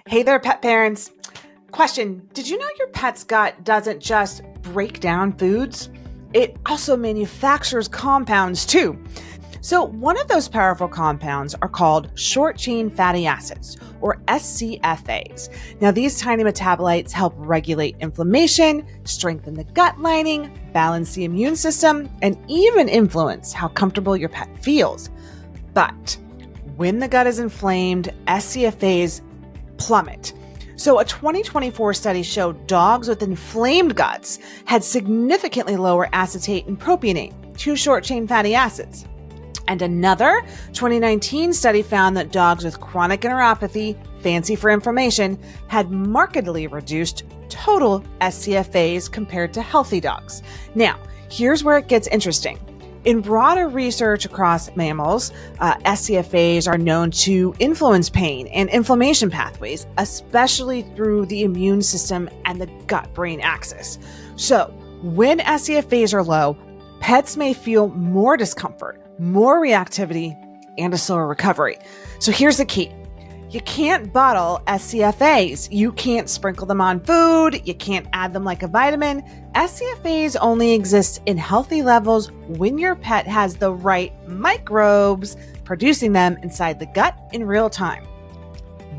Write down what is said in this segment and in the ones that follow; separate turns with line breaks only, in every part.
Hey there, pet parents. Question, did you know your pet's gut doesn't just break down foods? It also manufactures compounds too. So one of those powerful compounds are called short-chain fatty acids, or SCFAs. Now, these tiny metabolites help regulate inflammation, strengthen the gut lining, balance the immune system, and even influence how comfortable your pet feels. But when the gut is inflamed, SCFAs plummet. So a 2024 study showed dogs with inflamed guts had significantly lower acetate and propionate, two short-chain fatty acids. And another 2019 study found that dogs with chronic enteropathy, fancy for inflammation, had markedly reduced total SCFAs compared to healthy dogs. Now, here's where it gets interesting. In broader research across mammals, SCFAs are known to influence pain and inflammation pathways, especially through the immune system and the gut-brain axis. So, when SCFAs are low, pets may feel more discomfort, more reactivity, and a slower recovery. So here's the key. You can't bottle SCFAs. You can't sprinkle them on food. You can't add them like a vitamin. SCFAs only exist in healthy levels when your pet has the right microbes producing them inside the gut in real time.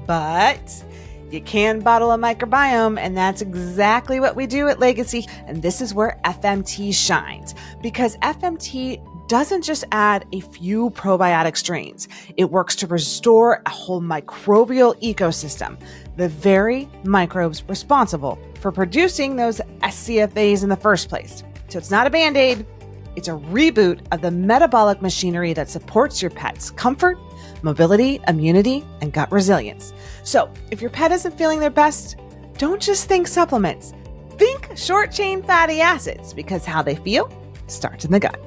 But you can bottle a microbiome, and that's exactly what we do at Legacy. And this is where FMT shines, because FMT doesn't just add a few probiotic strains. It works to restore a whole microbial ecosystem, the very microbes responsible for producing those SCFAs in the first place. So it's not a Band-Aid, it's a reboot of the metabolic machinery that supports your pet's comfort, mobility, immunity, and gut resilience. So if your pet isn't feeling their best, don't just think supplements. Think short-chain fatty acids, because how they feel starts in the gut.